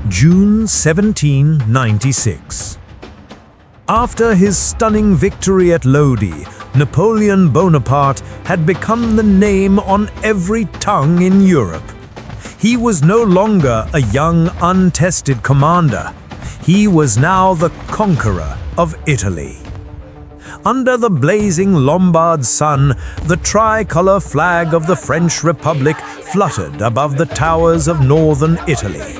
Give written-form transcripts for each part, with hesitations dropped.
June 1796. After his stunning victory at Lodi, Napoleon Bonaparte had become the name on every tongue in Europe. He was no longer a young, untested commander. He was now the conqueror of Italy. Under the blazing Lombard sun, the tricolour flag of the French Republic fluttered above the towers of northern Italy.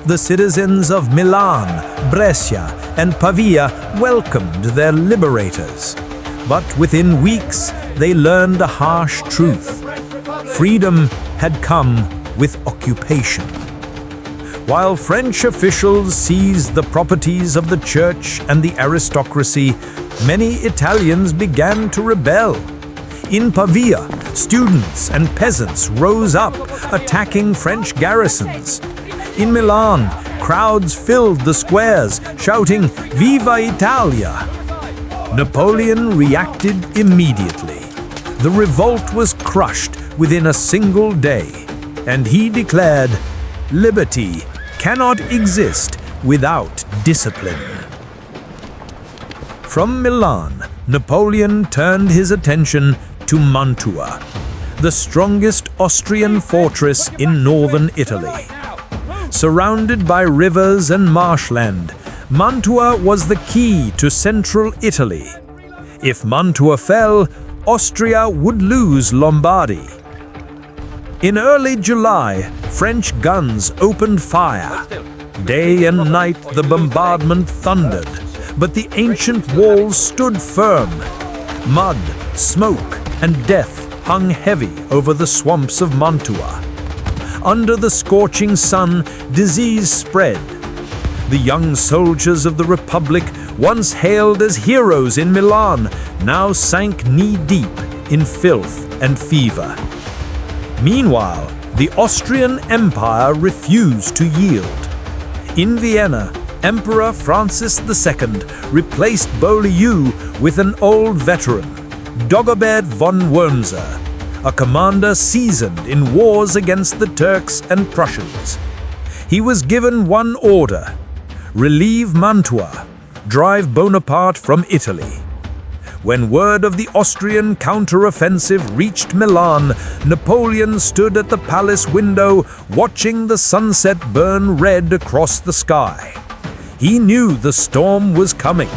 The citizens of Milan, Brescia, and Pavia welcomed their liberators. But within weeks, they learned a harsh truth. Freedom had come with occupation. While French officials seized the properties of the church and the aristocracy, many Italians began to rebel. In Pavia, students and peasants rose up, attacking French garrisons. In Milan, crowds filled the squares, shouting, "Viva Italia!" Napoleon reacted immediately. The revolt was crushed within a single day, and he declared, "Liberty cannot exist without discipline." From Milan, Napoleon turned his attention to Mantua, the strongest Austrian fortress in northern Italy. Surrounded by rivers and marshland, Mantua was the key to central Italy. If Mantua fell, Austria would lose Lombardy. In early July, French guns opened fire. Day and night the bombardment thundered, but the ancient walls stood firm. Mud, smoke, and death hung heavy over the swamps of Mantua. Under the scorching sun, disease spread. The young soldiers of the Republic, once hailed as heroes in Milan, now sank knee-deep in filth and fever. Meanwhile, the Austrian Empire refused to yield. In Vienna, Emperor Francis II replaced Beaulieu with an old veteran, Dagobert von Wurmser, a commander seasoned in wars against the Turks and Prussians. He was given one order: relieve Mantua, drive Bonaparte from Italy. When word of the Austrian counter-offensive reached Milan, Napoleon stood at the palace window watching the sunset burn red across the sky. He knew the storm was coming.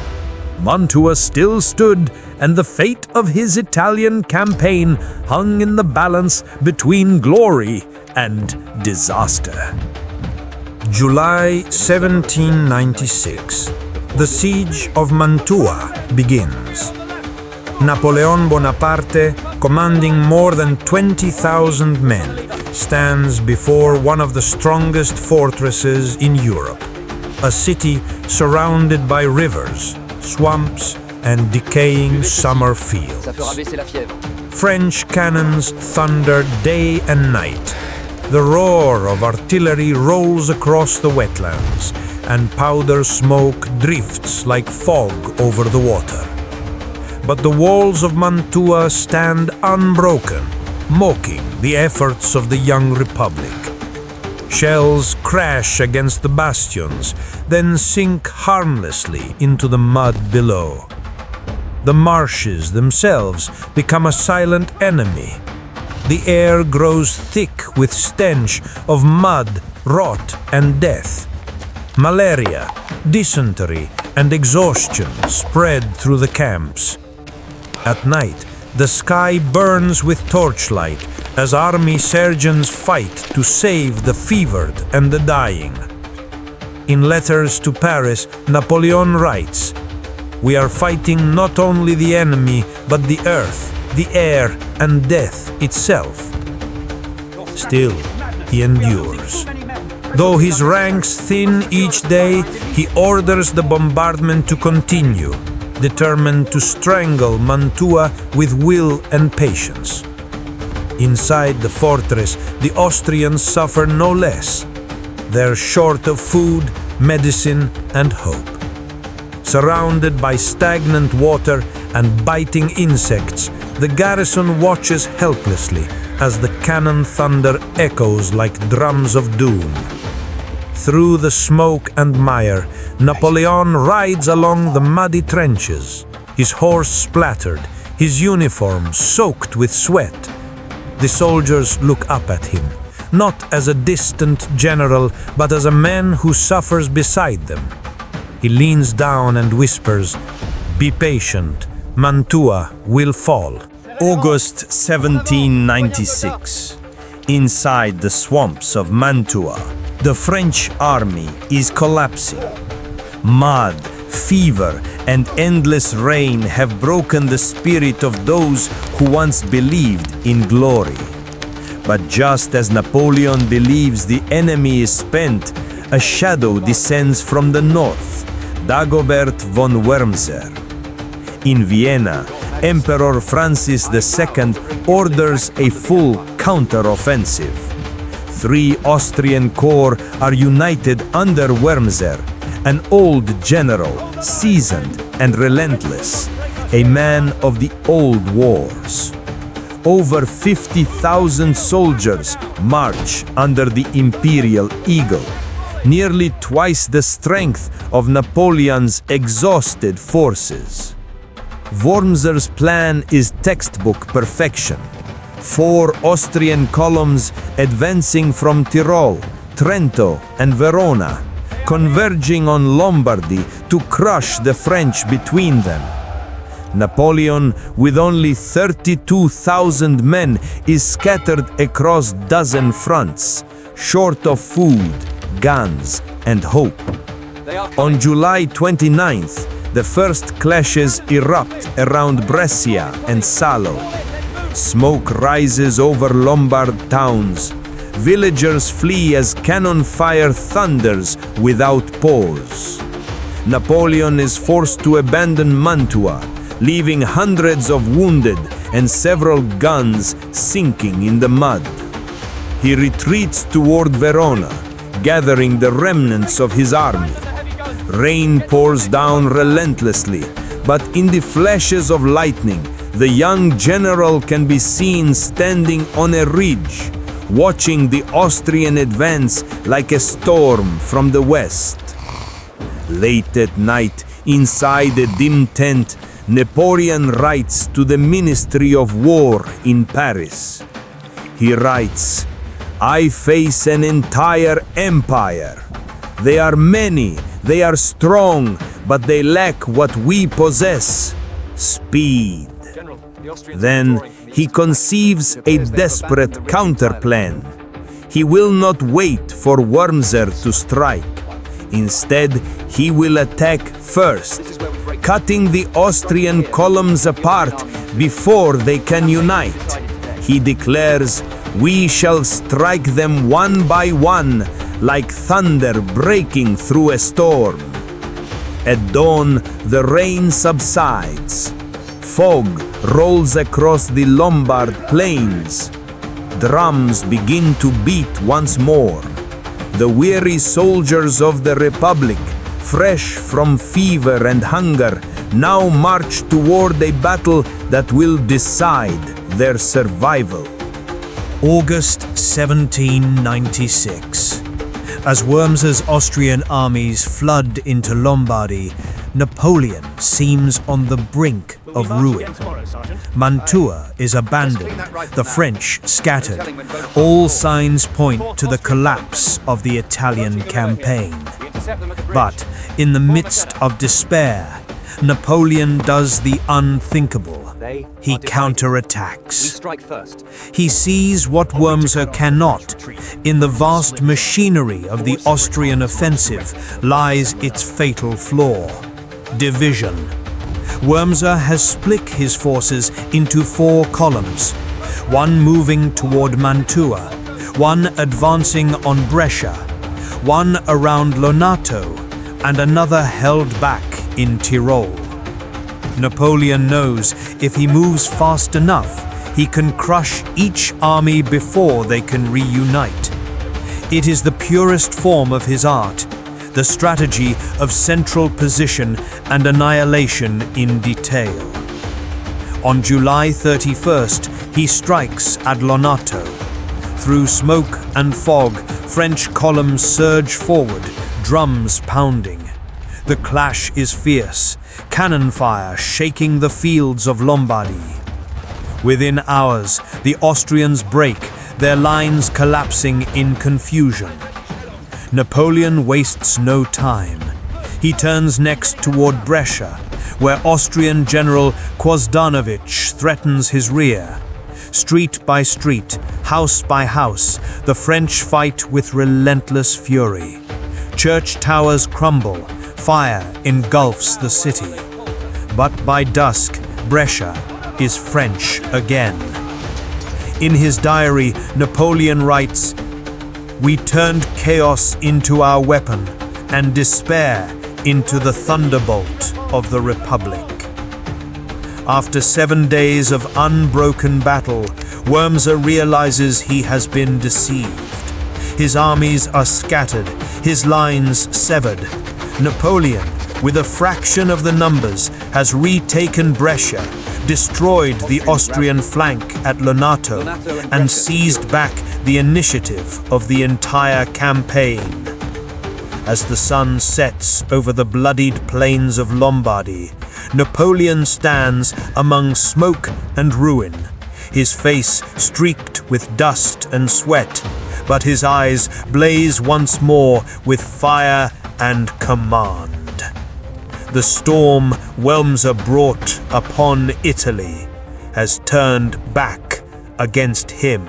Mantua still stood, and the fate of his Italian campaign hung in the balance between glory and disaster. July 1796. The siege of Mantua begins. Napoleon Bonaparte, commanding more than 20,000 men, stands before one of the strongest fortresses in Europe, a city surrounded by rivers, swamps, and decaying summer fields. French cannons thunder day and night. The roar of artillery rolls across the wetlands, and powder smoke drifts like fog over the water. But the walls of Mantua stand unbroken, mocking the efforts of the young republic. Shells crash against the bastions, then sink harmlessly into the mud below. The marshes themselves become a silent enemy. The air grows thick with stench of mud, rot, and death. Malaria, dysentery, and exhaustion spread through the camps. At night, the sky burns with torchlight as army surgeons fight to save the fevered and the dying. In letters to Paris, Napoleon writes, "We are fighting not only the enemy, but the earth, the air, and death itself." Still, he endures. Though his ranks thin each day, he orders the bombardment to continue, determined to strangle Mantua with will and patience. Inside the fortress, the Austrians suffer no less. They're short of food, medicine, and hope. Surrounded by stagnant water and biting insects, the garrison watches helplessly as the cannon thunder echoes like drums of doom. Through the smoke and mire, Napoleon rides along the muddy trenches, his horse splattered, his uniform soaked with sweat. The soldiers look up at him, not as a distant general, but as a man who suffers beside them. He leans down and whispers, "Be patient, Mantua will fall." August 1796. Inside the swamps of Mantua, the French army is collapsing. Mud, fever, and endless rain have broken the spirit of those who once believed in glory. But just as Napoleon believes the enemy is spent, a shadow descends from the north, Dagobert von Wurmser. In Vienna, Emperor Francis II orders a full counter-offensive. 3 Austrian corps are united under Wurmser, an old general, seasoned and relentless, a man of the old wars. Over 50,000 soldiers march under the Imperial Eagle, nearly twice the strength of Napoleon's exhausted forces. Wurmser's plan is textbook perfection. 4 Austrian columns advancing from Tyrol, Trento, and Verona, converging on Lombardy to crush the French between them. Napoleon, with only 32,000 men, is scattered across dozen fronts, short of food, guns, and hope. On July 29th, the first clashes erupt around Brescia and Salo. Smoke rises over Lombard towns. Villagers flee as cannon fire thunders without pause. Napoleon is forced to abandon Mantua, leaving hundreds of wounded and several guns sinking in the mud. He retreats toward Verona, gathering the remnants of his army. Rain pours down relentlessly, but in the flashes of lightning, the young general can be seen standing on a ridge, watching the Austrian advance like a storm from the west. Late at night, inside a dim tent, Napoleon writes to the Ministry of War in Paris. He writes, "I face an entire empire. They are many, they are strong, but they lack what we possess: speed." Then he conceives a desperate counterplan. He will not wait for Wurmser to strike. Instead, he will attack first, cutting the Austrian columns apart before they can unite. He declares, "We shall strike them one by one, like thunder breaking through a storm." At dawn, the rain subsides. Fog rolls across the Lombard plains. Drums begin to beat once more. The weary soldiers of the Republic, fresh from fever and hunger, now march toward a battle that will decide their survival. August 1796. As Wurmser's Austrian armies flood into Lombardy, Napoleon seems on the brink of ruin. Mantua is abandoned, the French scattered. All signs point to the collapse of the Italian campaign. But in the midst of despair, Napoleon does the unthinkable. He counterattacks. He sees what Wurmser cannot. In the vast machinery of the Austrian offensive lies its fatal flaw: division. Wurmser has split his forces into 4 columns, one moving toward Mantua, one advancing on Brescia, one around Lonato, and another held back in Tyrol. Napoleon knows if he moves fast enough, he can crush each army before they can reunite. It is the purest form of his art, the strategy of central position and annihilation in detail. On July 31st, he strikes at Lonato. Through smoke and fog, French columns surge forward, drums pounding. The clash is fierce, cannon fire shaking the fields of Lombardy. Within hours, the Austrians break, their lines collapsing in confusion. Napoleon wastes no time. He turns next toward Brescia, where Austrian General Quosdanovich threatens his rear. Street by street, house by house, the French fight with relentless fury. Church towers crumble, fire engulfs the city. But by dusk, Brescia is French again. In his diary, Napoleon writes, "We turned chaos into our weapon and despair into the thunderbolt of the Republic." After 7 days of unbroken battle, Wurmser realizes he has been deceived. His armies are scattered, his lines severed. Napoleon, with a fraction of the numbers, has retaken Brescia, destroyed the Austrian flank at Lonato, and seized back the initiative of the entire campaign. As the sun sets over the bloodied plains of Lombardy, Napoleon stands among smoke and ruin, his face streaked with dust and sweat, but his eyes blaze once more with fire and command. The storm Wurmser brought upon Italy has turned back against him.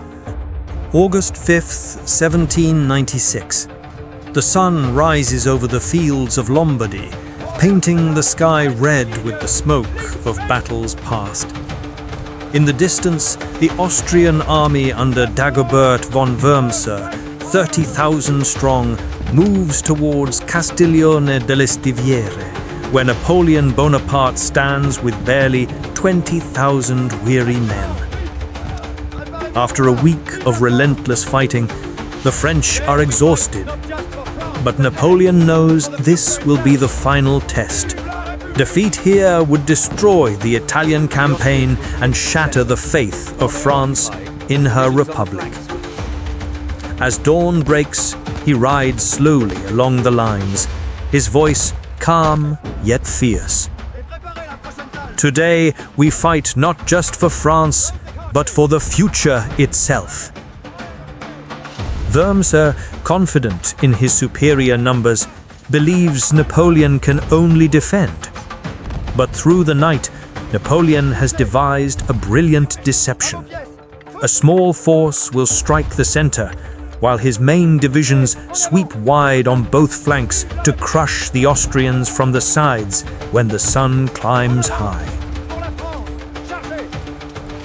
August 5th, 1796. The sun rises over the fields of Lombardy, painting the sky red with the smoke of battles past. In the distance, the Austrian army under Dagobert von Wurmser, 30,000 strong, moves towards Castiglione delle Stiviere, where Napoleon Bonaparte stands with barely 20,000 weary men. After a week of relentless fighting, the French are exhausted. But Napoleon knows this will be the final test. Defeat here would destroy the Italian campaign and shatter the faith of France in her republic. As dawn breaks, he rides slowly along the lines, his voice calm yet fierce. Today, we fight not just for France, but for the future itself. Wurmser, confident in his superior numbers, believes Napoleon can only defend. But through the night, Napoleon has devised a brilliant deception. A small force will strike the center, while his main divisions sweep wide on both flanks to crush the Austrians from the sides when the sun climbs high.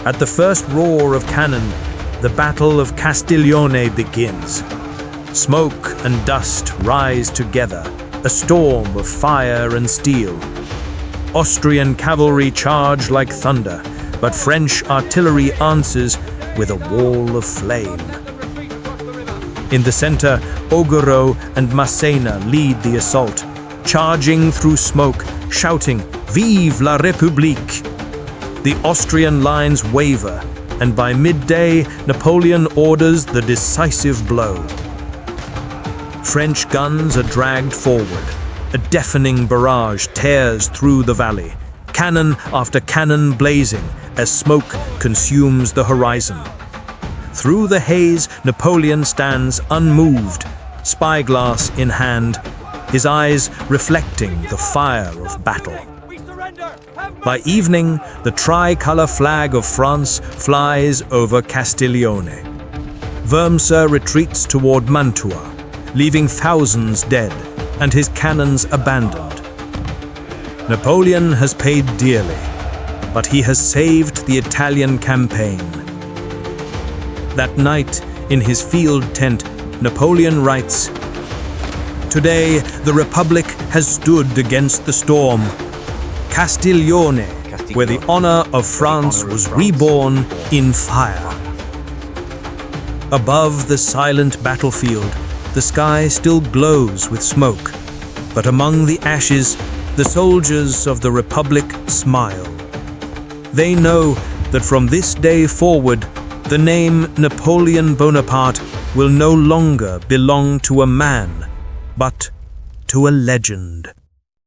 At the first roar of cannon, the Battle of Castiglione begins. Smoke and dust rise together, a storm of fire and steel. Austrian cavalry charge like thunder, but French artillery answers with a wall of flame. In the center, Augereau and Massena lead the assault, charging through smoke, shouting, "Vive la République!" The Austrian lines waver, and by midday, Napoleon orders the decisive blow. French guns are dragged forward. A deafening barrage tears through the valley, cannon after cannon blazing as smoke consumes the horizon. Through the haze, Napoleon stands unmoved, spyglass in hand, his eyes reflecting the fire of battle. By evening, the tricolor flag of France flies over Castiglione. Wurmser retreats toward Mantua, leaving thousands dead and his cannons abandoned. Napoleon has paid dearly, but he has saved the Italian campaign. That night, in his field tent, Napoleon writes, "Today, the Republic has stood against the storm. Castiglione, where the honor of France was reborn in fire." Above the silent battlefield, the sky still glows with smoke, but among the ashes, the soldiers of the Republic smile. They know that from this day forward, The name Napoleon Bonaparte will no longer belong to a man, but to a legend.